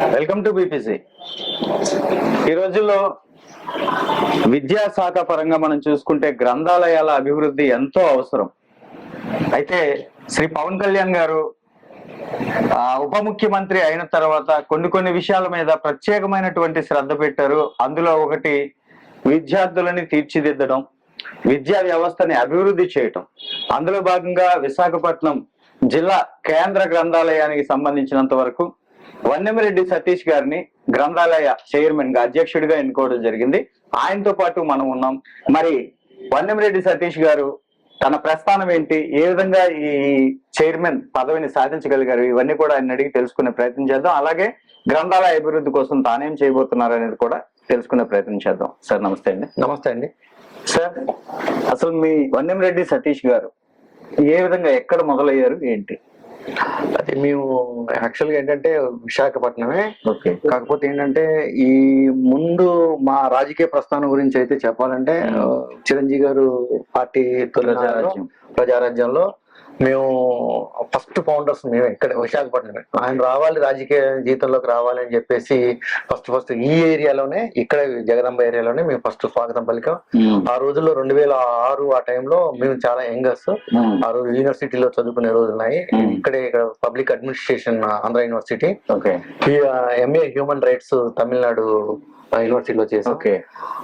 Welcome to BPC. ఈ రోజుల్లో విద్యాశాఖ పరంగా మనం చూసుకుంటే గ్రంథాలయాల అభివృద్ధి ఎంతో అవసరం. అయితే శ్రీ పవన్ కళ్యాణ్ గారు ఉప ముఖ్యమంత్రి అయిన తర్వాత కొన్ని విషయాల మీద ప్రత్యేకమైనటువంటి శ్రద్ధ పెట్టారు. అందులో ఒకటి విద్యార్థులని తీర్చిదిద్దడం, విద్యా వ్యవస్థని అభివృద్ధి చేయటం. అందులో భాగంగా విశాఖపట్నం జిల్లా కేంద్ర గ్రంథాలయానికి సంబంధించినంత వరకు వన్నెమిరెడ్డి సతీష్ గారిని గ్రంథాలయ చైర్మన్ గా అధ్యక్షుడిగా ఎన్నుకోవడం జరిగింది. ఆయనతో పాటు మనం ఉన్నాం. మరి వన్నెమిరెడ్డి సతీష్ గారు తన ప్రస్థానం ఏంటి, ఏ విధంగా ఈ చైర్మన్ పదవిని సాధించగలిగారు, ఇవన్నీ కూడా ఆయన అడిగి తెలుసుకునే ప్రయత్నం చేద్దాం. అలాగే గ్రంథాలయ అభివృద్ధి కోసం తానేం చేయబోతున్నారు అనేది కూడా తెలుసుకునే ప్రయత్నం చేద్దాం. సార్ నమస్తే అండి. నమస్తే అండి. సార్, అసలు మీ వన్నెమిరెడ్డి సతీష్ గారు ఏ విధంగా ఎక్కడ మొదలయ్యారు ఏంటి? అదే మేము యాక్చువల్గా ఏంటంటే విశాఖపట్నమే. ఓకే. కాకపోతే ఏంటంటే ఈ ముందు మా రాజకీయ ప్రస్థానం గురించి అయితే చెప్పాలంటే చిరంజీవి గారు పార్టీ ప్రజారాజ్యంలో మేము ఫస్ట్ ఫౌండర్స్ మేము ఇక్కడ విశాఖపట్నమే. ఆయన రావాలి, రాజకీయ జీవితంలోకి రావాలి అని చెప్పేసి ఫస్ట్ ఈ ఏరియాలోనే, ఇక్కడ జగదంబ ఏరియాలోనే మేము ఫస్ట్ స్వాగతం పలికాం. ఆ రోజుల్లో 2006 ఆ టైంలో మేము చాలా యంగర్స్. ఆ రోజు యూనివర్సిటీలో చదువుకునే రోజులు ఉన్నాయి. ఇక్కడ public administration Andhra university, MA human rights Tamil Nadu యూనివర్సిటీలో చేసాం.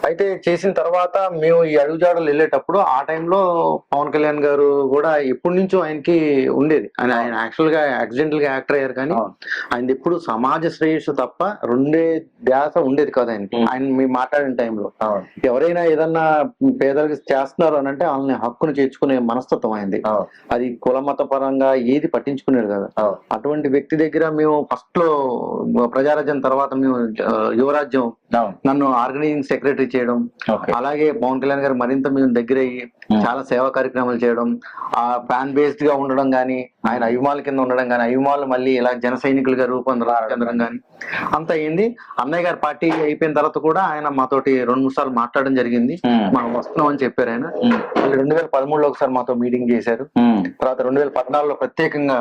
అయితే చేసిన తర్వాత మేము ఈ అడుగుజాడలు వెళ్ళేటప్పుడు ఆ టైంలో పవన్ కళ్యాణ్ గారు కూడా ఎప్పటి నుంచో ఆయనకి ఉండేది. ఆయన యాక్చువల్ గా యాక్సిడెంటల్ గా యాక్టర్ అయ్యారు, కానీ ఆయన ఎప్పుడు సమాజ శ్రేయస్సు తప్ప రెండే ధ్యాస ఉండేది కదా ఆయనకి. ఆయన మేము మాట్లాడిన టైంలో ఎవరైనా ఏదన్నా పేదలకు చేస్తున్నారు అని అంటే వాళ్ళని హక్కును చేర్చుకునే మనస్తత్వం అయింది. అది కుల మత పరంగా ఏది పట్టించుకునేది కదా. అటువంటి వ్యక్తి దగ్గర మేము ఫస్ట్ లో ప్రజారాజ్యం తర్వాత మేము యువరాజ్యం నన్ను ఆర్గనైజింగ్ సెక్రటరీ చేయడం, అలాగే పవన్ కళ్యాణ్ గారు మరింత మేము దగ్గర అయ్యి చాలా సేవా కార్యక్రమాలు చేయడం, ఆ ఫ్యాన్ బేస్డ్ గా ఉండడం గానీ, ఆయన అభిమానుల కింద ఉండడం గానీ, అభిమానులు మళ్ళీ ఇలా జన సైనికులుగా రూపొందడం గానీ అంత అయింది. అన్నయ్య గారి పార్టీ అయిపోయిన తర్వాత కూడా ఆయన మాతోటి 2-3 సార్లు మాట్లాడడం జరిగింది. మనం వస్తున్నాం అని చెప్పారు ఆయన. 2013లో ఒకసారి మాతో మీటింగ్ చేశారు. తర్వాత 2014లో ప్రత్యేకంగా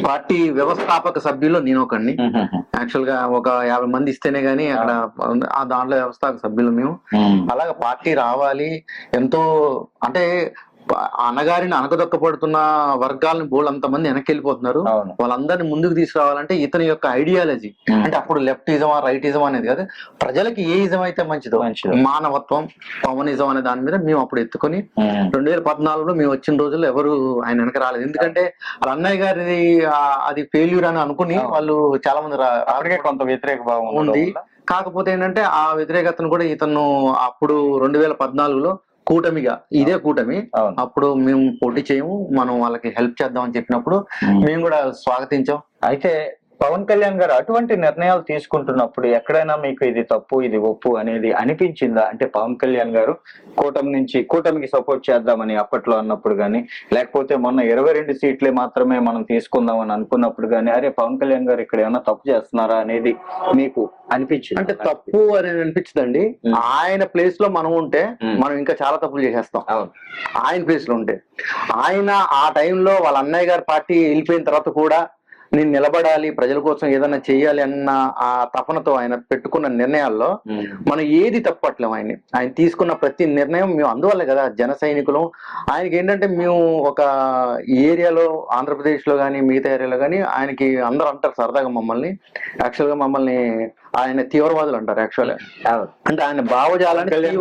పార్టీ వ్యవస్థాపక సభ్యుల్లో నేను ఒకడిని. యాక్చువల్ గా ఒక 50 మంది ఇస్తేనే గానీ అక్కడ ఆ దాంట్లో వ్యవస్థాపక సభ్యులు మేము. అలాగే పార్టీ రావాలి, ఎంతో అంటే అన్నగారిని అనగదొక్కపడుతున్న వర్గాలను బోళ్ళంత మంది వెనక్కి వెళ్ళిపోతున్నారు. వాళ్ళందరినీ ముందుకు తీసుకురావాలంటే ఇతని యొక్క ఐడియాలజీ, అంటే అప్పుడు లెఫ్టిజం రైటిజం అనేది కాదు, ప్రజలకి ఏ ఇజం అయితే మంచిదో, మానవత్వం, పవనిజం అనే దాని మీద మేము అప్పుడు ఎత్తుకొని 2014లో మేము వచ్చిన రోజుల్లో ఎవరు ఆయన వెనక రాలేదు. ఎందుకంటే వాళ్ళ అన్నయ్య గారి అది ఫెయిల్యూర్ అని అనుకుని వాళ్ళు చాలా మంది కొంత వ్యతిరేక భావం ఉంది. కాకపోతే ఏంటంటే ఆ వ్యతిరేకతను కూడా ఇతను అప్పుడు 2014లో కూటమిగా, ఇదే కూటమి, అప్పుడు మేము పోటీ చేయము, మనం వాళ్ళకి హెల్ప్ చేద్దాం అని చెప్పినప్పుడు మేము కూడా స్వాగతించాం. అయితే పవన్ కళ్యాణ్ గారు అటువంటి నిర్ణయాలు తీసుకుంటున్నప్పుడు ఎక్కడైనా మీకు ఇది తప్పు ఇది ఒప్పు అనేది అనిపించిందా? అంటే పవన్ కళ్యాణ్ గారు కూటమికి సపోర్ట్ చేద్దామని అప్పట్లో అన్నప్పుడు గానీ, లేకపోతే మొన్న 22 సీట్లే మాత్రమే మనం తీసుకుందాం అని అనుకున్నప్పుడు గానీ, అరే పవన్ కళ్యాణ్ గారు ఇక్కడ ఏమైనా తప్పు చేస్తున్నారా అనేది మీకు అనిపించింది? అంటే తప్పు అని అనిపించదండి. ఆయన ప్లేస్ లో మనం ఉంటే మనం ఇంకా చాలా తప్పులు చేసేస్తాం. ఆయన ప్లేస్ లో ఉంటే, ఆయన ఆ టైంలో వాళ్ళ అన్నయ్య గారి పార్టీ వెళ్ళిపోయిన తర్వాత కూడా నేను నిలబడాలి, ప్రజల కోసం ఏదైనా చెయ్యాలి అన్న ఆ తపనతో ఆయన పెట్టుకున్న నిర్ణయాల్లో మనం ఏది తప్పట్లేము. ఆయన తీసుకున్న ప్రతి నిర్ణయం మేము అందువల్లే కదా జన సైనికులు. ఆయనకి ఏంటంటే మేము ఒక ఏరియాలో ఆంధ్రప్రదేశ్ లో కానీ మిగతా ఏరియాలో కానీ ఆయనకి అందరూ అంటారు సరదాగా మమ్మల్ని, యాక్చువల్ గా మమ్మల్ని ఆయన తీవ్రవాదులు అంటారు. యాక్చువల్ అంటే ఆయన భావజాలాన్ని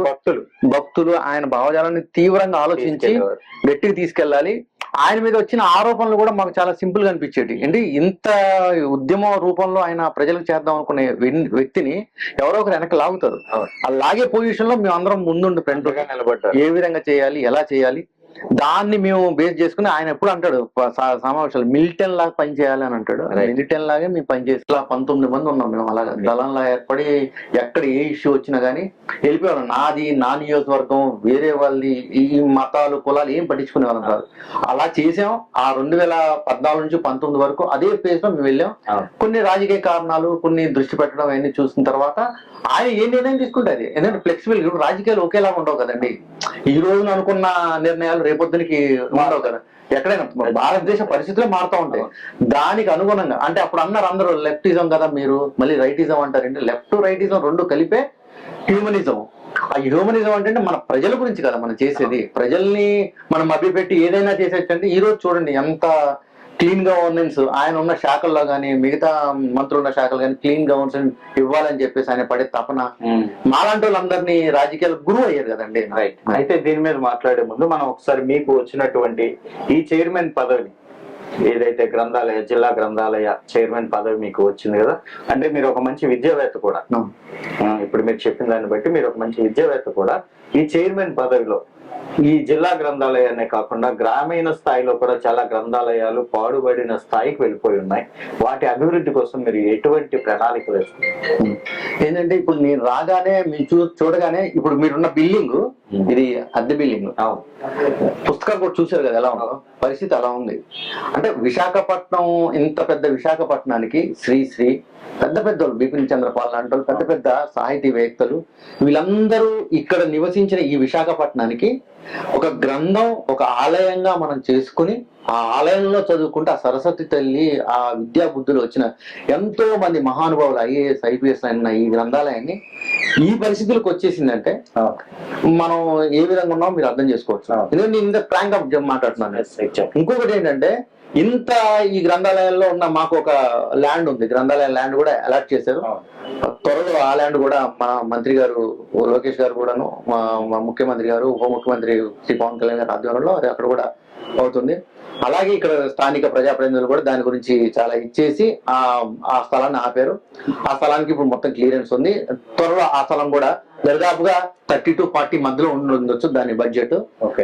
భక్తులు ఆయన భావజాలాన్ని తీవ్రంగా ఆలోచించి గట్టిగా తీసుకెళ్ళాలి. ఆయన మీద వచ్చిన ఆరోపణలు కూడా మాకు చాలా సింపుల్ గా అనిపించేటి. అంటే ఇంత ఉద్యమ రూపంలో ఆయన ప్రజలకు చేద్దాం అనుకునే వ్యక్తిని ఎవరో ఒకరు వెనక లాగుతారు. ఆ లాగే పొజిషన్ లో మేము అందరం ముందుండి ఫ్రంట్ గా నిలబడ్డారు. ఏ విధంగా చేయాలి, ఎలా చేయాలి, దాన్ని మేము బేస్ చేసుకుని ఆయన ఎప్పుడు అంటాడు సమావేశాలు, మిలిటెన్ లాగా పనిచేయాలి అని అంటాడు. మిలిటెన్ లాగే మేము పనిచేసి 19 మంది ఉన్నాం మేము. అలాగా దళంలా ఏర్పడి ఎక్కడ ఏ ఇష్యూ వచ్చినా గానీ వెళ్ళిపోయాం. నాది నా నియోజకవర్గం, వేరే వాళ్ళది, ఈ మతాలు కులాలు ఏం పట్టించుకునే వాళ్ళం కాదు. అలా చేసాం. ఆ 2014 నుంచి 19 వరకు అదే ఫేజ్ లో మేము వెళ్ళాం. కొన్ని రాజకీయ కారణాలు, కొన్ని దృష్టి పెట్టడం అవన్నీ చూసిన తర్వాత ఆయన ఏ నిర్ణయం తీసుకుంటే అది, ఎందుకంటే ఫ్లెక్సిబుల్, రాజకీయాలు ఒకేలాగా ఉండవు కదండి. ఈ రోజున అనుకున్న నిర్ణయాలు రేపొద్దునికి ఉండవు కదా. ఎక్కడైనా భారతదేశ పరిస్థితులు మారుతూ ఉంటాయి. దానికి అనుగుణంగా అంటే అప్పుడు అన్నారు అందరూ లెఫ్టిజం కదా మీరు, మళ్ళీ రైటిజం అంటారంటే లెఫ్ట్ రైటిజం రెండు కలిపే హ్యూమనిజం. ఆ హ్యూమనిజం అంటే మన ప్రజల గురించి కదా మనం చేసేది. ప్రజల్ని మనం మభ్యపెట్టి ఏదైనా చేసేటంటే ఈ రోజు చూడండి ఎంత క్లీన్ గవర్నెన్స్ ఆయన ఉన్న శాఖల్లో కానీ మిగతా మంత్రులు ఉన్న శాఖలు కానీ క్లీన్ గవర్నెన్స్ ఇవ్వాలని చెప్పేసి ఆయన పడే తపన మాలాంటి వాళ్ళందరినీ రాజకీయాలు గురువు అయ్యారు కదండి. రైట్. అయితే దీని మీద మాట్లాడే ముందు మనం ఒకసారి మీకు వచ్చినటువంటి ఈ చైర్మన్ పదవిని, ఏదైతే గ్రంథాలయ జిల్లా గ్రంథాలయ చైర్మన్ పదవి మీకు వచ్చింది కదా, అంటే మీరు ఒక మంచి విద్యావేత్త కూడా, ఇప్పుడు మీరు చెప్పిన దాన్ని బట్టి మీరు ఒక మంచి విద్యావేత్త కూడా. ఈ చైర్మన్ పదవిలో ఈ జిల్లా గ్రంథాలయాన్నే కాకుండా గ్రామీణ స్థాయిలో కూడా చాలా గ్రంథాలయాలు పాడుబడిన స్థాయికి వెళ్ళిపోయి ఉన్నాయి. వాటి అభివృద్ధి కోసం మీరు ఎటువంటి ప్రణాళిక వేస్తున్నారు? ఏంటంటే ఇప్పుడు నేను రాగానే మీరు చూడగానే ఇప్పుడు మీరున్న బిల్డింగ్ ఇది అద్దె బిల్డింగ్, పుస్తకాలు కూడా చూసారు కదా ఎలా ఉందో, పరిస్థితి అలా ఉంది. అంటే విశాఖపట్నం, ఇంత పెద్ద విశాఖపట్నానికి శ్రీ పెద్ద పెద్ద బిపిన్ చంద్రపాల్ లాంటి వాళ్ళు, పెద్ద పెద్ద సాహితీవేత్తలు, వీళ్ళందరూ ఇక్కడ నివసించిన ఈ విశాఖపట్నానికి ఒక గ్రంథం, ఒక ఆలయంగా మనం చేసుకుని ఆ ఆలయంలో చదువుకుంటే ఆ సరస్వతి తల్లి ఆ విద్యా బుద్ధులు వచ్చిన ఎంతో మంది మహానుభావులు ఐఏఎస్ ఐపీఎస్ అయిన ఈ గ్రంథాలయాన్ని ఈ పరిస్థితులకు వచ్చేసిందంటే మనం ఏ విధంగా ఉన్నామో మీరు అర్థం చేసుకోవచ్చు. ఎందుకంటే నేను ఇంత ఫ్రాంక్ గా మాట్లాడుతున్నాను. ఇంకొకటి ఏంటంటే ఇంత ఈ గ్రంథాలయాల్లో ఉన్న మాకు ఒక ల్యాండ్ ఉంది, గ్రంథాలయం ల్యాండ్ కూడా అలాట్ చేశారు. త్వరలో ఆ ల్యాండ్ కూడా మా మంత్రి గారు లోకేష్ గారు కూడాను, మా ముఖ్యమంత్రి గారు, ఉప ముఖ్యమంత్రి శ్రీ పవన్ కళ్యాణ్ గారి ఆధ్వర్యంలో అది అక్కడ కూడా అవుతుంది. అలాగే ఇక్కడ స్థానిక ప్రజాప్రతినిధులు కూడా దాని గురించి చాలా ఇచ్చేసి ఆ స్థలాన్ని ఆపారు. ఆ స్థలానికి ఇప్పుడు మొత్తం క్లియరెన్స్ ఉంది. త్వరలో ఆ స్థలం కూడా దరిదాపుగా 30 to 40 మధ్యలో ఉండొచ్చు దాని బడ్జెట్.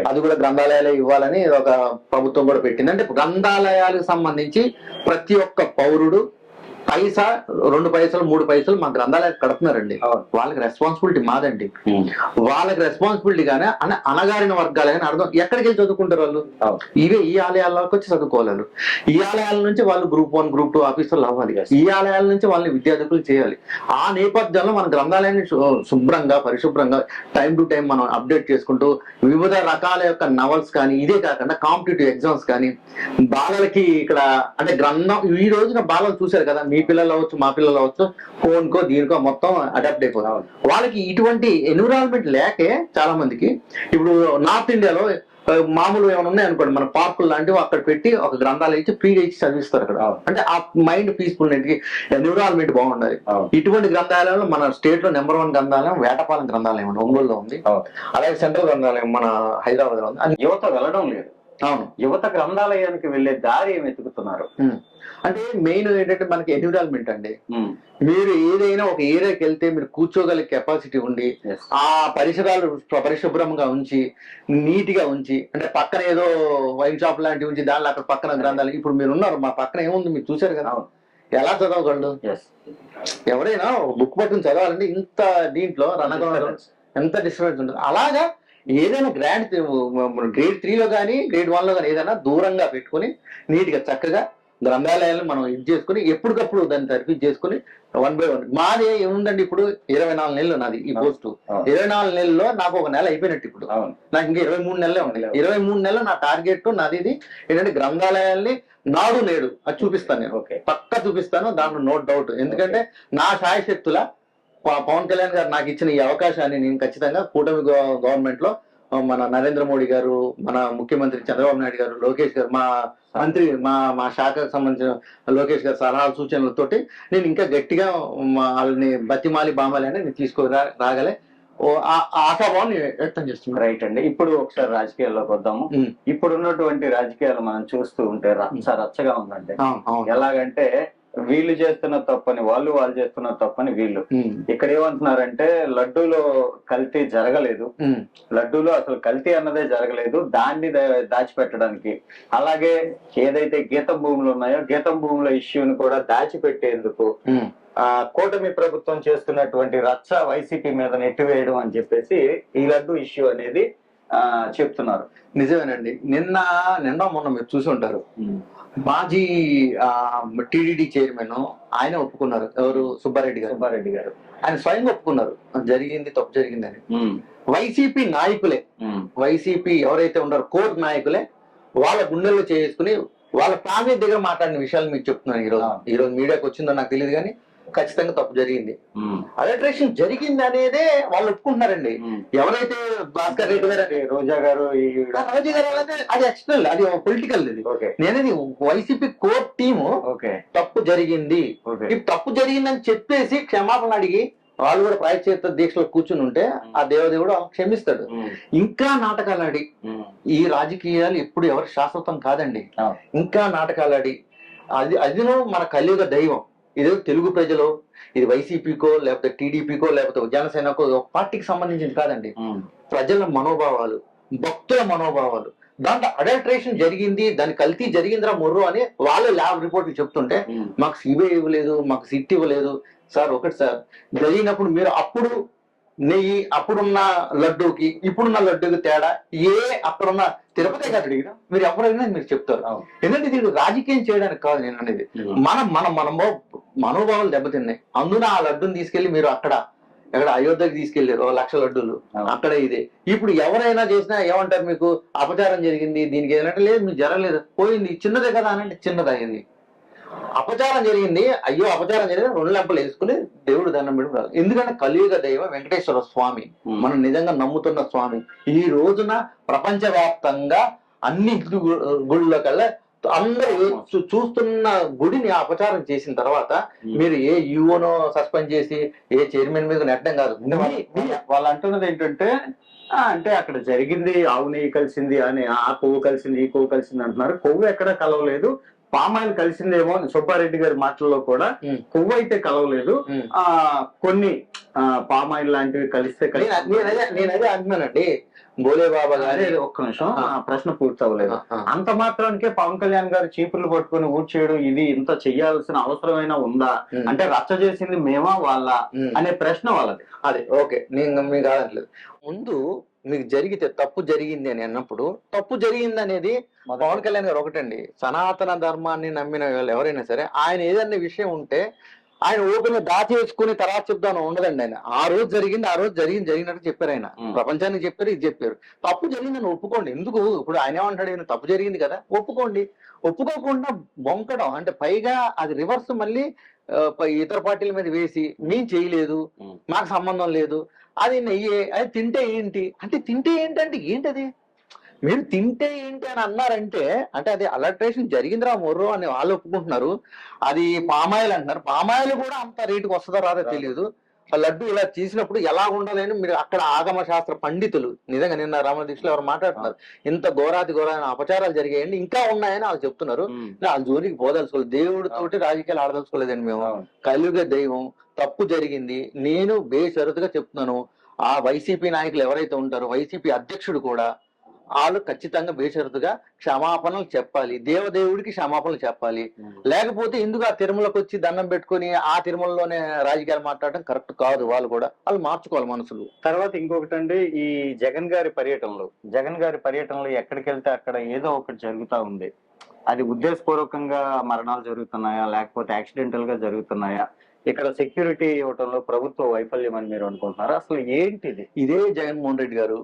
అది కూడా గ్రంథాలయాలే ఇవ్వాలని ఒక ప్రభుత్వం కూడా పెట్టింది. అంటే గ్రంథాలయాలకు సంబంధించి ప్రతి ఒక్క పౌరుడు పైసా, 2 పైసలు 3 పైసలు మా గ్రంథాలయాలు కడుతున్నారండి. వాళ్ళకి రెస్పాన్సిబిలిటీ మాదండి. వాళ్ళకి రెస్పాన్సిబిలిటీ గానే అనగారిన వర్గాలు కానీ అర్థం ఎక్కడికి వెళ్ళి చదువుకుంటారు వాళ్ళు? ఇవే ఈ ఆలయాల్లోకి వచ్చి చదువుకోవాలి. ఈ ఆలయాల నుంచి వాళ్ళు Group 1 Group 2 ఆఫీసర్లు అవ్వాలి. ఈ ఆలయాల నుంచి వాళ్ళని విద్యార్థులు చేయాలి. ఆ నేపథ్యంలో మన గ్రంథాలయాన్ని శుభ్రంగా పరిశుభ్రంగా టైం టు టైం మనం అప్డేట్ చేసుకుంటూ వివిధ రకాల యొక్క నవల్స్ కానీ, ఇదే కాకుండా కాంపిటేటివ్ ఎగ్జామ్స్ కానీ, బాలలకి ఇక్కడ అంటే గ్రంథం ఈ రోజున బాలలు చూశారు కదా, మీ పిల్లలు అవ్వచ్చు మా పిల్లలు అవ్వచ్చు, ఫోన్ కో దీనికో మొత్తం అడాప్ట్ అయిపోతాం. వాళ్ళకి ఇటువంటి ఎన్విరాన్మెంట్ లేకే చాలా మందికి ఇప్పుడు నార్త్ ఇండియాలో మామూలు ఏమైనా ఉన్నాయనుకోండి, మన పార్కులు లాంటివి అక్కడ పెట్టి ఒక గ్రంథాలయం ఇచ్చి ఫ్రీగా ఇచ్చి చదివిస్తారు అక్కడ. అంటే ఆ మైండ్ పీస్ఫుల్, ఎన్విరాన్మెంట్ బాగుండాలి. ఇటువంటి గ్రంథాలయంలో మన స్టేట్ లో నెంబర్ 1 గ్రంథాలయం వేటపాలెం గ్రంథాలయం ఒంగోలులో ఉంది. అలాగే సెంట్రల్ గ్రంథాలయం మన హైదరాబాద్ లో ఉంది. యువత వెళ్ళడం లేదు. అవును, యువత గ్రంథాలయానికి వెళ్లే దారి ఏమి వెతుకుతున్నారు అంటే మెయిన్ ఏంటంటే మనకి ఎన్విరాన్మెంట్ అండి. మీరు ఏదైనా ఒక ఏరియాకి వెళ్తే మీరు కూర్చోగలిగే కెపాసిటీ ఉండి ఆ పరిసరాలు పరిశుభ్రంగా ఉంచి నీట్ గా ఉంచి, అంటే పక్కన ఏదో వైన్ షాప్ లాంటివి ఉంచి దానిలో అక్కడ పక్కన గ్రంథాలు, ఇప్పుడు మీరు ఉన్నారు మా పక్కన ఏముంది మీరు చూసారు కదా, ఎలా చదవగలడు? ఎవరైనా బుక్ పట్టుకుని చదవాలంటే ఇంత దీంట్లో ఎంత డిస్టర్బెన్స్ ఉంటుంది. అలాగా ఏదైనా గ్రేడ్ 3లో కానీ గ్రేడ్ 1లో కానీ ఏదైనా దూరంగా పెట్టుకుని నీట్ గా చక్కగా గ్రంథాలయాలను మనం ఇది చేసుకుని ఎప్పటికప్పుడు దాన్ని తరిపి చేసుకుని 1 by 1. మాది ఏముందండి, ఇప్పుడు 24 నెలలు నాది ఈ పోస్టు. 24 నెలల్లో నాకు ఒక నెల అయిపోయినట్టు. ఇప్పుడు నాకు ఇంకా 23 నెలలే ఉన్నాయి. 23 నెలలు నా టార్గెట్ నాది ఇది ఏంటంటే గ్రంథాలయాల్ని నాడు నేడు అది చూపిస్తాను నేను. పక్కా చూపిస్తాను, దాంట్లో నో డౌట్. ఎందుకంటే నా శాయశక్తుల పవన్ కళ్యాణ్ గారు నాకు ఇచ్చిన ఈ అవకాశాన్ని నేను ఖచ్చితంగా కూటమి గవర్నమెంట్ లో మన నరేంద్ర మోడీ గారు, మన ముఖ్యమంత్రి చంద్రబాబు నాయుడు గారు, లోకేష్ గారు, మా మంత్రి మా శాఖకు సంబంధించిన లోకేష్ గారు సలహాలు సూచనలతోటి నేను ఇంకా గట్టిగా వాళ్ళని బతిమాలి బామాలి అని నేను రాగలే ఆశాభావం వ్యక్తం చేస్తున్నాను. రైట్ అండి. ఇప్పుడు ఒకసారి రాజకీయాల్లోకి వద్దాము. ఇప్పుడు ఉన్నటువంటి రాజకీయాలు మనం చూస్తూ ఉంటే రచ్చగా ఉందంటే, ఎలాగంటే వీళ్ళు చేస్తున్న తప్పని వాళ్ళు చేస్తున్న తప్పని వీళ్ళు. ఇక్కడ ఏమంటున్నారంటే లడ్డూలో కల్తీ జరగలేదు, లడ్డూలో అసలు కల్తీ అన్నదే జరగలేదు, దాన్ని దాచిపెట్టడానికి, అలాగే ఏదైతే గీతం భూములు ఉన్నాయో గీతం భూముల ఇష్యూని కూడా దాచిపెట్టేందుకు కూటమి ప్రభుత్వం చేస్తున్నటువంటి రచ్చ వైసీపీ మీద నెట్టివేయడం అని చెప్పేసి ఈ లడ్డు ఇష్యూ అనేది చెప్తున్నారు. నిజమేనండి. నిన్న మొన్న మీరు చూసి ఉంటారు, మాజీ టీడీడీ చైర్మన్ ఆయన ఒప్పుకున్నారు. ఎవరు? సుబ్బారెడ్డి గారు ఆయన స్వయంగా ఒప్పుకున్నారు జరిగింది, తప్పు జరిగిందని. వైసీపీ నాయకులే వైసీపీ ఎవరైతే ఉన్నారో కోర్ నాయకులే వాళ్ళ గుండెల్లో చేసుకుని వాళ్ళ ఫ్యామిలీ దగ్గర మాట్లాడిన విషయాలు మీకు చెప్తున్నాను ఈ రోజు మీడియాకి వచ్చిందో నాకు తెలియదు కానీ ఖచ్చితంగా తప్పు జరిగింది. అడల్ట్రేషన్ జరిగింది అనేదే వాళ్ళు ఒప్పుకుంటున్నారండి. ఎవరైతే భాస్కర్ రెడ్డి గారు రోజా గారు అది ఎక్స్టర్నల్, అది పొలిటికల్. నేనేది వైసీపీ కోర్ టీము తప్పు జరిగింది, ఈ తప్పు జరిగిందని చెప్పేసి క్షమాపణ అడిగి వాళ్ళు కూడా ప్రాయశ్చిత్త దీక్షలో కూర్చుని ఉంటే ఆ దేవదేవుడు వాళ్ళకి క్షమిస్తాడు. ఇంకా నాటకాలు ఆడి ఈ రాజకీయాలు ఎప్పుడు ఎవరు శాశ్వతం కాదండి. ఇంకా నాటకాలు ఆడి అదిను మన కలియుగ దైవం. ఇది తెలుగు ప్రజలు, ఇది వైసీపీకో లేకపోతే టీడీపీకో లేకపోతే జనసేనకో ఒక పార్టీకి సంబంధించింది కాదండి. ప్రజల మనోభావాలు, భక్తుల మనోభావాలు, దాంట్లో అడల్ట్రేషన్ జరిగింది, దాని కల్తీ జరిగిందిరా మొర్రు అని వాళ్ళే ల్యాబ్ రిపోర్ట్లు చెప్తుంటే మాకు సిబిఐ ఇవ్వలేదు, మాకు సిట్ ఇవ్వలేదు. సార్ ఒకటి సార్, జరిగినప్పుడు మీరు అప్పుడు నెయ్యి అప్పుడున్న లడ్డూకి ఇప్పుడున్న లడ్డూకి తేడా అక్కడున్న తిరుపతి కాదు మీరు ఎవరైనా మీరు చెప్తారు. ఎందుకంటే దీనికి రాజకీయం చేయడానికి కాదు నేను అనేది. మన మనోభావాలు దెబ్బతిన్నాయి. అందున ఆ లడ్డూని తీసుకెళ్లి మీరు ఎక్కడ అయోధ్యకి తీసుకెళ్లారు 1,00,000 లడ్డూలు అక్కడే ఇదే. ఇప్పుడు ఎవరైనా చేసినా ఏమంటారు, మీకు అపచారం జరిగింది, దీనికి ఏదంటే లేదు మీకు జరగలేదు, పోయింది, చిన్నదే కదా అనంటే చిన్నదా ఇది. అపచారం జరిగింది, అయ్యో అపచారం జరిగింది, 2 లెంపలు వేసుకుని దేవుడు దండం పెట్టుకున్నారు. ఎందుకంటే కలియుగ దైవం వెంకటేశ్వర స్వామి, మనం నిజంగా నమ్ముతున్న స్వామి. ఈ రోజున ప్రపంచవ్యాప్తంగా అన్ని గుళ్ళ కల్లా అందరూ చూస్తున్న గుడిని అపచారం చేసిన తర్వాత మీరు ఏ యూఓనో సస్పెండ్ చేసి ఏ చైర్మన్ మీద నెట్టడం కాదు. వాళ్ళు అంటున్నది ఏంటంటే అంటే అక్కడ జరిగింది ఆవు నెయ్యి కలిసింది అని, ఆ కొవ్వు కలిసింది ఈ కొవ్వు కలిసింది అంటున్నారు. కొవ్వు ఎక్కడ కలవలేదు, పామాయిల్ కలిసిందేమో. సుబ్బారెడ్డి గారి మాటల్లో కూడా కొవ్వు అయితే కలవలేదు, కొన్ని పామాయిల్ లాంటివి కలిస్తే నేనదే అంటున్నానండి. బోలే బాబా గారి ఒక్క నిమిషం, ప్రశ్న పూర్తి అవ్వలేదు. అంత మాత్రానికే పవన్ కళ్యాణ్ గారు చీపులు పట్టుకుని ఊడ్చేయడం ఇది ఇంత చెయ్యాల్సిన అవసరమైనా ఉందా? అంటే రచ్చ చేసింది మేమా వాళ్ళ అనే ప్రశ్న వాళ్ళది. అదే ఓకే, నేను మీకు కాదట్లేదు. ముందు మీకు జరిగితే తప్పు జరిగింది అని అన్నప్పుడు తప్పు జరిగింది అనేది పవన్ కళ్యాణ్ గారు ఒకటండి. సనాతన ధర్మాన్ని నమ్మిన వాళ్ళు ఎవరైనా సరే ఆయన ఏదన్నా విషయం ఉంటే ఆయన ఓపెన్ గా దాచేసుకుని తర్వాత చెప్తాను ఉండదండి. ఆయన ఆ రోజు జరిగినట్టు చెప్పారు. ఆయన ప్రపంచానికి చెప్పారు, ఇది చెప్పారు. తప్పు జరిగిందని ఒప్పుకోండి. ఎందుకు ఇప్పుడు ఆయన ఏమంటాడు, ఆయన తప్పు జరిగింది కదా ఒప్పుకోండి. ఒప్పుకోకుండా బొంకడం అంటే పైగా అది రివర్స్ మళ్ళీ ఇతర పార్టీల మీద వేసి మేము చేయలేదు, మాకు సంబంధం లేదు, అది నెయ్యే, అది తింటే ఏంటి అంటే ఏంటది మీరు తింటే ఏంటి అని అన్నారంటే అంటే అది అలర్ట్రేషన్ జరిగిందిరా మొర్రో అని వాళ్ళు ఒప్పుకుంటున్నారు. అది పామాయిల్ అంటున్నారు. పామాయిల్ కూడా అంత రేటుకి వస్తుందో రాదో తెలియదు. లడ్డు ఇలా చేసినప్పుడు ఎలా ఉండాలని మీరు అక్కడ ఆగమ శాస్త్ర పండితులు నిజంగా నిన్న రామదీక్షలో ఎవరు మాట్లాడుతున్నారు, ఇంత ఘోరాతి ఘోరమైన అపచారాలు జరిగాయండి ఇంకా ఉన్నాయని వాళ్ళు చెప్తున్నారు. వాళ్ళ జోలికి పోదలుచుకోలేదు, దేవుడితోటి రాజకీయాలు ఆడదలుచుకోలేదండి మేము. కలియుగ దైవం, తప్పు జరిగింది. నేను బేషరతుగా చెప్తున్నాను, ఆ వైసీపీ నాయకులు ఎవరైతే ఉంటారో వైసీపీ అధ్యక్షుడు కూడా వాళ్ళు ఖచ్చితంగా బేషరతుగా క్షమాపణలు చెప్పాలి, దేవదేవుడికి క్షమాపణలు చెప్పాలి. లేకపోతే ఎందుకు ఆ తిరుమలకు వచ్చి దండం పెట్టుకుని ఆ తిరుమలలోనే రాజకీయాలు మాట్లాడడం కరెక్ట్ కాదు. వాళ్ళు మార్చుకోవాలి మనసులు. తర్వాత ఇంకొకటి అండి, ఈ జగన్ గారి పర్యటనలో ఎక్కడికి వెళ్తే అక్కడ ఏదో ఒకటి జరుగుతూ ఉంది. అది ఉద్దేశపూర్వకంగా మరణాలు జరుగుతున్నాయా లేకపోతే యాక్సిడెంటల్ గా జరుగుతున్నాయా? ఇక్కడ సెక్యూరిటీ ఇవ్వటంలో ప్రభుత్వ వైఫల్యం అని మీరు అనుకుంటున్నారా? అసలు ఏంటిది? ఇదే జగన్మోహన్ రెడ్డి గారు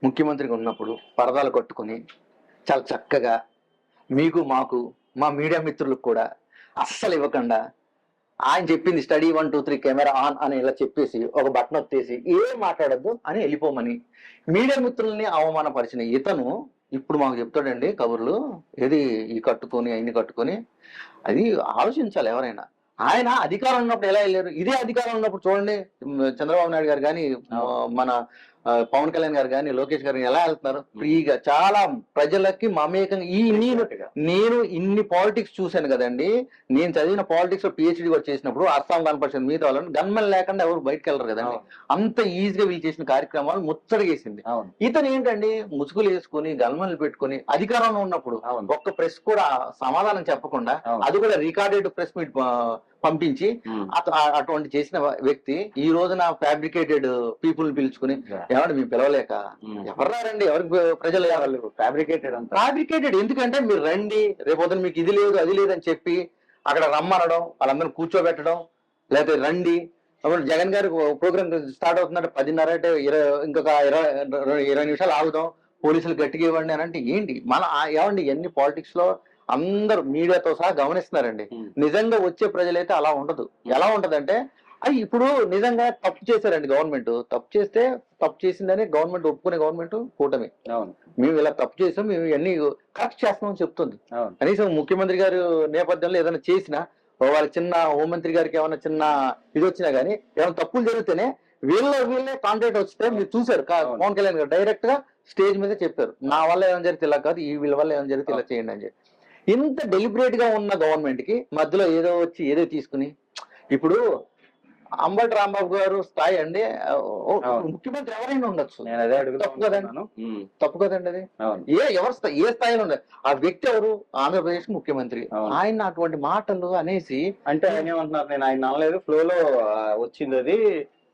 ముఖ్యమంత్రిగా ఉన్నప్పుడు పరదాలు కట్టుకుని చాలా చక్కగా మీకు మాకు మా మీడియా మిత్రులకు కూడా అస్సలు ఇవ్వకుండా ఆయన చెప్పింది స్టడీ 1 2 3 కెమెరా ఆన్ అని ఇలా చెప్పేసి ఒక బటన్ వచ్చేసి ఏం మాట్లాడద్దు అని వెళ్ళిపోమని మీడియా మిత్రుల్ని అవమానపరిచిన ఇతను ఇప్పుడు మాకు చెప్తాడండి కబుర్లు, ఏది ఈ కట్టుకొని అయిన కట్టుకొని. అది ఆలోచించాలి ఎవరైనా. ఆయన అధికారం ఉన్నప్పుడు ఎలా వెళ్ళారు, ఇదే అధికారం ఉన్నప్పుడు చూడండి చంద్రబాబు నాయుడు గారు కానీ మన పవన్ కళ్యాణ్ గారు కానీ లోకేష్ గారు ఎలా వెళ్తున్నారు ఫ్రీగా, చాలా ప్రజలకి మమేకంగా. నేను ఇన్ని పాలిటిక్స్ చూశాను కదండి. నేను చదివిన పాలిటిక్స్ లో PhD కూడా చేసినప్పుడు అస్సాం గణపరిషత్ మీద వాళ్ళని గన్మెన్ లేకుండా ఎవరు బయటకు వెళ్ళరు కదండి. అంత ఈజీగా వీళ్ళు చేసిన కార్యక్రమాలు ముచ్చటగేసింది. ఇతను ఏంటండి ముసుగులు వేసుకుని గన్మెన్లు పెట్టుకుని అధికారంలో ఉన్నప్పుడు ఒక్క ప్రెస్ కూడా సమాధానం చెప్పకుండా, అది కూడా రికార్డెడ్ ప్రెస్ మీట్ పంపించి అటువంటి చేసిన వ్యక్తి ఈ రోజున ఫ్యాబ్రికేటెడ్ పీపుల్ పిలుచుకుని ఏమంటే మేము పిలవలేక ఎవరారండి, ఎవరికి ప్రజలు వాళ్ళు ఫ్యాబ్రికేటెడ్ ఎందుకంటే మీరు రండి, రేపొద్దున మీకు ఇది లేదు అది లేదు అని చెప్పి అక్కడ రమ్మనడం, వాళ్ళందరినీ కూర్చోబెట్టడం, లేకపోతే రండి అప్పుడు జగన్ గారి ప్రోగ్రామ్ స్టార్ట్ అవుతుందంటే 10:30 అంటే ఇంకొక 20 నిమిషాలు ఆగుదాం, పోలీసులు గట్టిగా ఇవ్వండి అని అంటే ఏంటి మన ఏమండి ఇవన్నీ పాలిటిక్స్ లో అందరూ మీడియాతో సహా గమనిస్తున్నారండి. నిజంగా వచ్చే ప్రజలైతే అలా ఉండదు. ఎలా ఉంటదంటే ఇప్పుడు నిజంగా తప్పు చేశారండి గవర్నమెంట్. తప్పు చేసిందని గవర్నమెంట్ ఒప్పుకునే గవర్నమెంట్ కూటమి. మేము ఇలా తప్పు చేసాం, మేము ఇవన్నీ కరెక్ట్ చేస్తామని చెప్తుంది. కనీసం ముఖ్యమంత్రి గారు నేపథ్యంలో ఏదైనా చేసినా, వాళ్ళ చిన్న హోంమంత్రి గారికి ఏమైనా చిన్న ఇది వచ్చినా గానీ ఏమైనా తప్పులు జరిగితేనే వీళ్ళే కాంట్రాక్ట్ వస్తే మీరు చూసారు పవన్ కళ్యాణ్ గారు డైరెక్ట్ గా స్టేజ్ మీద చెప్పారు, నా వల్ల ఏమైనా జరిగితే ఇలా కాదు, వీళ్ళ వల్ల ఏమైనా జరిగితే ఇలా చేయండి అని చెప్పి. ఇంత డెలిబరేట్ గా ఉన్న గవర్నమెంట్ కి మధ్యలో ఏదో వచ్చి ఏదో తీసుకుని ఇప్పుడు అంబటి రాంబాబు గారు స్థాయి అండి, ముఖ్యమంత్రి ఎవరైనా ఉండొచ్చు, తప్పు కదండి అది. ఏ స్థాయిలో ఉండదు ఆ వ్యక్తి ఎవరు, ఆంధ్రప్రదేశ్ ముఖ్యమంత్రి. ఆయన అటువంటి మాటలు అనేసి అంటే ఆయన ఏమంటున్నారు, నేను ఆయన అనలేదు, ఫ్లోలో వచ్చింది అది,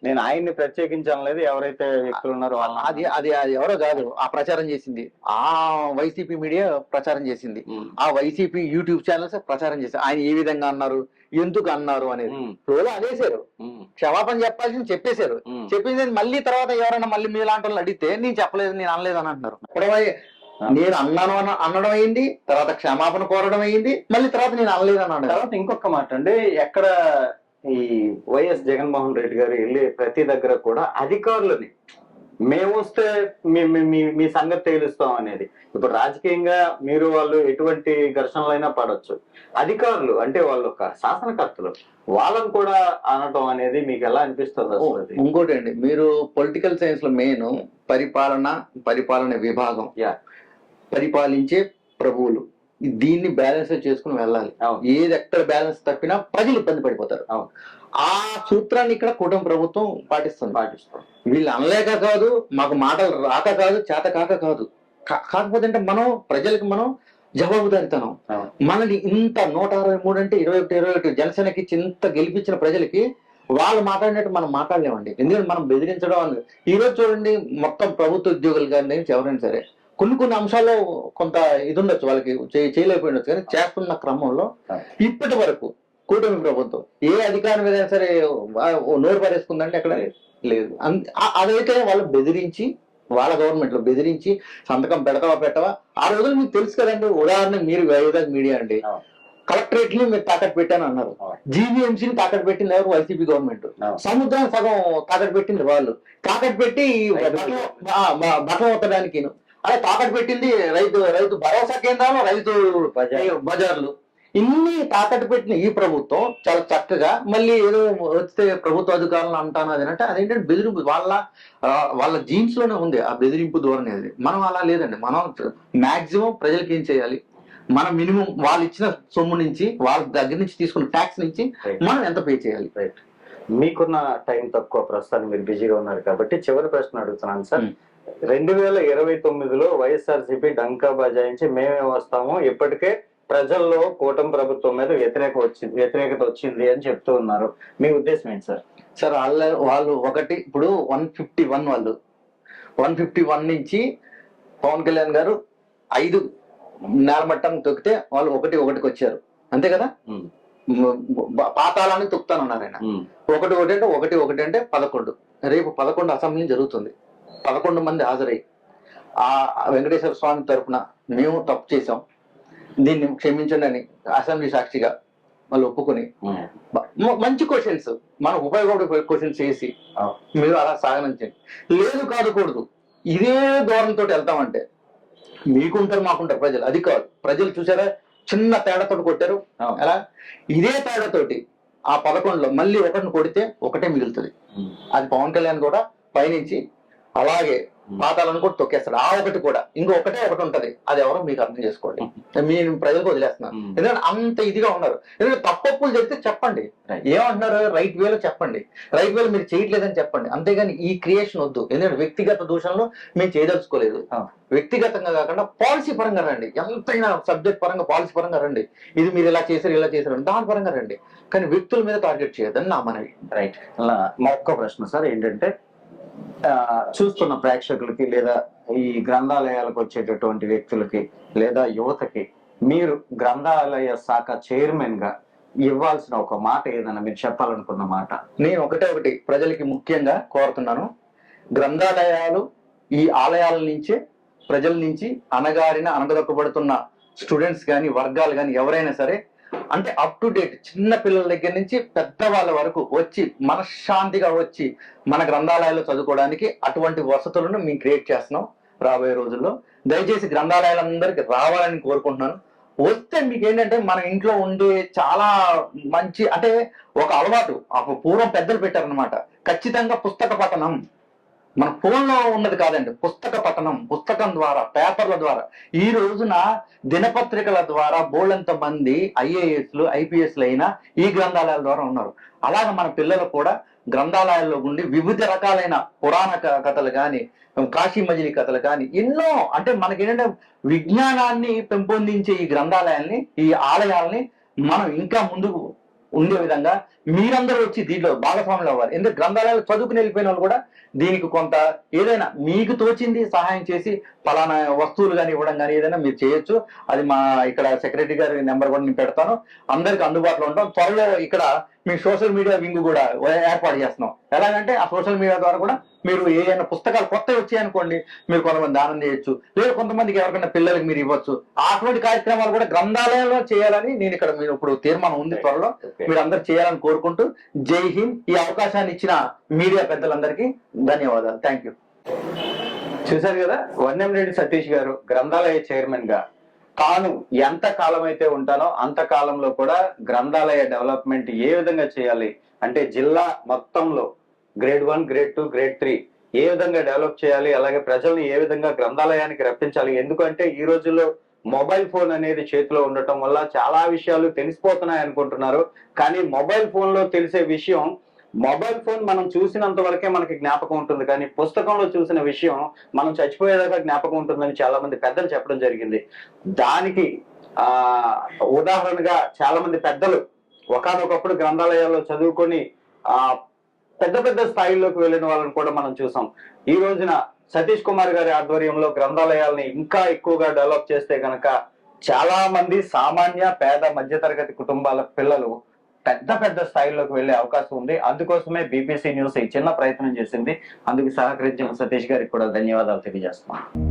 నేను ఆయన్ని ప్రత్యేకించలేదు, ఎవరైతే వ్యక్తులు ఉన్నారో అది అది అది ఎవరో కాదు ఆ ప్రచారం చేసింది, ఆ వైసీపీ మీడియా ప్రచారం చేసింది, ఆ వైసీపీ యూట్యూబ్ ఛానల్స్ ప్రచారం చేశారు. ఆయన ఏ విధంగా అన్నారు, ఎందుకు అన్నారు అనేది ఫ్లోలో అనేసారు. క్షమాపణ చెప్పాల్సింది చెప్పేశారు. చెప్పింది మళ్ళీ తర్వాత ఎవరైనా మళ్ళీ మీలాంటి వాళ్ళు అడిగితే నేను చెప్పలేదు, నేను అనలేదు అని అంటున్నారు. నేను అనడం అయింది, తర్వాత క్షమాపణ కోరడం అయింది, మళ్ళీ తర్వాత నేను అనలేదు అన్నాడు. తర్వాత ఇంకొక మాట అండి, ఎక్కడ ఈ వైఎస్ జగన్మోహన్ రెడ్డి గారు వెళ్ళే ప్రతి దగ్గర కూడా అధికారులని మేము వస్తే మీ సంగతి తేలుస్తాం అనేది. ఇప్పుడు రాజకీయంగా మీరు వాళ్ళు ఎటువంటి ఘర్షణలైనా పడవచ్చు, అధికారులు అంటే వాళ్ళు ఒక శాసనకర్తలు, వాళ్ళని కూడా అనటం అనేది మీకు ఎలా అనిపిస్తుంది అసలు? ఇంకోటి అండి, మీరు పొలిటికల్ సైన్స్ లో మెయిన్ పరిపాలన విభాగం, పరిపాలించే ప్రభువులు, దీన్ని బ్యాలెన్స్ చేసుకుని వెళ్ళాలి. ఏది ఎక్కడ బ్యాలెన్స్ తప్పినా ప్రజలు ఇబ్బంది పడిపోతారు. ఆ సూత్రాన్ని ఇక్కడ కూటమి ప్రభుత్వం పాటిస్తుంది. వీళ్ళు అనలేక కాదు, మాకు మాటలు రాక కాదు, చేత కాక కాదు, కాకపోతే అంటే ప్రజలకు మనం జవాబుదారితనం. మనది ఇంత 163 అంటే 21 జనసేనకి ఇంత గెలిపించిన ప్రజలకి వాళ్ళు మాట్లాడినట్టు మనం మాట్లాడలేమండి. ఎందుకంటే మనం బెదిరించడం ఈ రోజు చూడండి, మొత్తం ప్రభుత్వ ఉద్యోగులు కానీ ఎవరైనా సరే కొన్ని అంశాల్లో కొంత ఇది ఉండొచ్చు, వాళ్ళకి చేయలేకపోయి ఉండొచ్చు, కానీ చేస్తున్న క్రమంలో ఇప్పటి వరకు కూటమి ప్రభుత్వం ఏ అధికారం మీద సరే నోరు పారేసుకుందంటే అక్కడ లేదు. అదైతే వాళ్ళు బెదిరించి, వాళ్ళ గవర్నమెంట్ లో బెదిరించి సంతకం పెట్టవా ఆ రోజులు మీకు తెలుసు కదండి. ఉదాహరణ మీరు వైజాగ్ మీడియా అండి, కలెక్టరేట్ ని మీరు తాకట్టు పెట్టాను అన్నారు, జీవీఎంసీని తాకట్టు పెట్టింది ఎవరు, వైసీపీ గవర్నమెంట్. సముద్రాన్ని సగం తాకట్టు పెట్టింది వాళ్ళు, తాకట్టు పెట్టి బట్టలు ఉత్తడానికి అలా తాకట్టు పెట్టింది రైతు భరోసా కేంద్రాలు, రైతు బజార్లు. ఇన్ని తాకట్టు పెట్టిన ఈ ప్రభుత్వం చాలా చక్కగా మళ్ళీ ఏదో వస్తే ప్రభుత్వ అధికారులను అంటాను అది అంటే అదేంటంటే బెదిరింపు, వాళ్ళ జీన్స్ లోనే ఉంది ఆ బెదిరింపు ధోరణి అనేది. మనం అలా లేదండి, మనం మాక్సిమం ప్రజలకి ఏం చేయాలి, మనం మినిమం వాళ్ళు ఇచ్చిన సొమ్ము నుంచి, వాళ్ళ దగ్గర నుంచి తీసుకున్న ట్యాక్స్ నుంచి మనం ఎంత పే చేయాలి. మీకున్న టైం తక్కువ, ప్రస్తుతానికి మీరు బిజీగా ఉన్నారు కాబట్టి చివరి ప్రశ్న అడుగుతున్నాను సార్. 2029లో వైఎస్ఆర్సీపీ డంకా బజాయించి మేమే వస్తాము, ఇప్పటికే ప్రజల్లో కూటమి ప్రభుత్వం మీద వ్యతిరేకత వచ్చింది అని చెప్తూ ఉన్నారు. మీ ఉద్దేశం ఏంటి సార్? సార్ వాళ్ళు ఒకటి ఇప్పుడు 151 వాళ్ళు 151 నుంచి పవన్ కళ్యాణ్ గారు 5 నేలమట్టం తొక్కితే వాళ్ళు ఒకటికి వచ్చారు, అంతే కదా. పాతాళాన్ని తొక్కుతానన్నారు ఆయన. ఒకటి అంటే 11. రేపు 11 అసెంబ్లీ జరుగుతుంది, 11 మంది హాజరై ఆ వెంకటేశ్వర స్వామి తరఫున మేము తప్పు చేశాం, దీన్ని క్షమించండి అని అసెంబ్లీ సాక్షిగా వాళ్ళు ఒప్పుకొని మంచి క్వశ్చన్స్, మనకు ఉపయోగపడే క్వశ్చన్స్ చేసి మీరు అలా సాగనించండి. లేదు కాదుకూడదు, ఇదే ధోరణితో వెళ్తామంటే మీకుంటారు మాకుంటారు ప్రజలు, అది కాదు. ప్రజలు చూసారా చిన్న తేడాతో కొట్టారు, అలా ఇదే తేడాతోటి ఆ 11లో మళ్ళీ ఒకటిని కొడితే ఒకటే మిగులుతుంది. అది పవన్ కళ్యాణ్ కూడా పైనుంచి అలాగే పాతాలను కూడా తొక్కేస్తాడు. ఆ ఒకటి కూడా ఒకటి ఉంటది, అది ఎవరో మీకు అర్థం చేసుకోండి, మీరు ప్రజలకు వదిలేస్తున్నారు. ఎందుకంటే అంత ఇదిగా ఉన్నారు. ఎందుకంటే తప్పులు జరిగితే చెప్పండి, ఏమంటున్నారు రైట్ వేలో చెప్పండి, రైట్ వేలో మీరు చేయట్లేదని చెప్పండి, అంతేగాని ఈ క్రియేషన్ వద్దు. ఎందుకంటే వ్యక్తిగత దూషణలో మేము చేయదలుచుకోలేదు, వ్యక్తిగతంగా కాకుండా పాలసీ పరంగా రండి, ఎంతైనా సబ్జెక్ట్ పరంగా పాలసీ పరంగా రండి, ఇది మీరు ఇలా చేశారు దాని పరంగా రండి, కానీ వ్యక్తుల మీద టార్గెట్ చేయొద్దని నా మనవి. రైట్. అలా మా ఒక్క ప్రశ్న సార్ ఏంటంటే, చూస్తున్న ప్రేక్షకులకి లేదా ఈ గ్రంథాలయాలకు వచ్చేటటువంటి వ్యక్తులకి లేదా యువతకి మీరు గ్రంథాలయ శాఖ చైర్మన్ గా ఇవ్వాల్సిన ఒక మాట ఏదైనా మీరు చెప్పాలనుకున్న మాట? నేను ఒకటి ప్రజలకి ముఖ్యంగా కోరుతున్నాను. గ్రంథాలయాలు ఈ ఆలయాల నుంచే ప్రజల నుంచి అణగదొక్కబడుతున్న స్టూడెంట్స్ కానీ వర్గాలు కానీ ఎవరైనా సరే, అంటే అప్ టు డేట్ చిన్న పిల్లల దగ్గర నుంచి పెద్దవాళ్ళ వరకు వచ్చి మనశ్శాంతిగా వచ్చి మన గ్రంథాలయాల్లో చదువుకోవడానికి అటువంటి వసతులను మేము క్రియేట్ చేస్తున్నాం రాబోయే రోజుల్లో. దయచేసి గ్రంథాలయాలందరికీ రావాలని కోరుకుంటున్నాను. వస్తే మీకు ఏంటంటే మన ఇంట్లో ఉండే చాలా మంచి, అంటే ఒక అలవాటు పూర్వం పెద్దలు పెట్టారనమాట, ఖచ్చితంగా పుస్తక పఠనం. మన ఫోన్లో ఉన్నది కాదండి, పుస్తక పఠనం. పుస్తకం ద్వారా, పేపర్ల ద్వారా. ఈ రోజున దినపత్రికల ద్వారా బోళ్ళంత మంది ఐఏఎస్లు ఐపీఎస్లు అయినా ఈ గ్రంథాలయాల ద్వారా ఉన్నారు. అలాగే మన పిల్లలు కూడా గ్రంథాలయాల్లో ఉండి వివిధ రకాలైన పురాణ కథలు కానీ, కాశీ మజిలీ కథలు కానీ ఎన్నో, అంటే మనకి ఏంటంటే విజ్ఞానాన్ని పెంపొందించే ఈ గ్రంథాలయాల్ని, ఈ ఆలయాల్ని మనం ఇంకా ముందుకు ఉండే విధంగా మీరందరూ వచ్చి దీంట్లో భాగస్వాములు అవ్వాలి. ఎందుకంటే గ్రంథాలయాలు చదువుకుని వెళ్ళిపోయిన వాళ్ళు కూడా దీనికి కొంత ఏదైనా మీకు తోచింది సహాయం చేసి ఫలానా వస్తువులు కానీ ఇవ్వడం కానీ ఏదైనా మీరు చేయొచ్చు. అది మా ఇక్కడ సెక్రటరీ గారి నెంబర్ కూడా నేను పెడతాను, అందరికి అందుబాటులో ఉంటాం. త్వరలో ఇక్కడ మీ సోషల్ మీడియా వింగ్ కూడా ఏర్పాటు చేస్తున్నాం. ఎలాగంటే ఆ సోషల్ మీడియా ద్వారా కూడా మీరు ఏదైనా పుస్తకాలు కొత్తవి వచ్చాయనుకోండి, మీరు కొంతమంది దానం చేయొచ్చు, లేదా కొంతమందికి ఎవరికైనా పిల్లలకి మీరు ఇవ్వచ్చు. అటువంటి కార్యక్రమాలు కూడా గ్రంథాలయంలో చేయాలని నేను ఇక్కడ మీరు ఇప్పుడు తీర్మానం ఉంది, త్వరలో మీరు అందరు చేయాలని కోరుకుంటూ, జై హింద్. ఈ అవకాశాన్ని ఇచ్చిన మీడియా పెద్దలందరికీ ధన్యవాదాలు. Thank you. చూశారు కదా, వన్నెంరెడ్డి సతీష్ గారు గ్రంథాలయ చైర్మన్ గా తాను ఎంత కాలం అయితే ఉంటానో అంత కాలంలో కూడా గ్రంథాలయ డెవలప్మెంట్ ఏ విధంగా చేయాలి అంటే జిల్లా మొత్తంలో గ్రేడ్ 1, గ్రేడ్ 2, గ్రేడ్ 3 ఏ విధంగా డెవలప్ చేయాలి, అలాగే ప్రజల్ని ఏ విధంగా గ్రంథాలయానికి రప్పించాలి. ఎందుకంటే ఈ రోజుల్లో మొబైల్ ఫోన్ అనేది చేతిలో ఉండటం వల్ల చాలా విషయాలు తెలిసిపోతున్నాయి అనుకుంటున్నారు. కానీ మొబైల్ ఫోన్ లో తెలిసే విషయం, మొబైల్ ఫోన్ మనం చూసినంత వరకే మనకి జ్ఞాపకం ఉంటుంది, కానీ పుస్తకంలో చూసిన విషయం మనం చచ్చిపోయేదాకా జ్ఞాపకం ఉంటుందని చాలా మంది పెద్దలు చెప్పడం జరిగింది. దానికి ఉదాహరణగా చాలా మంది పెద్దలు ఒకానొకప్పుడు గ్రంథాలయాల్లో చదువుకొని పెద్ద పెద్ద స్థాయిల్లోకి వెళ్ళిన వాళ్ళని కూడా మనం చూసాం. ఈ రోజున సతీష్ కుమార్ గారి ఆధ్వర్యంలో గ్రంథాలయాల్ని ఇంకా ఎక్కువగా డెవలప్ చేస్తే కనుక చాలా మంది సామాన్య పేద మధ్యతరగతి కుటుంబాల పిల్లలు పెద్ద పెద్ద స్థాయిలోకి వెళ్లే అవకాశం ఉంది. అందుకోసమే బీబీసీ న్యూస్ ఈ చిన్న ప్రయత్నం చేసింది. అందుకు సహకరించిన సతీష్ గారికి కూడా ధన్యవాదాలు తెలియజేస్తున్నాను.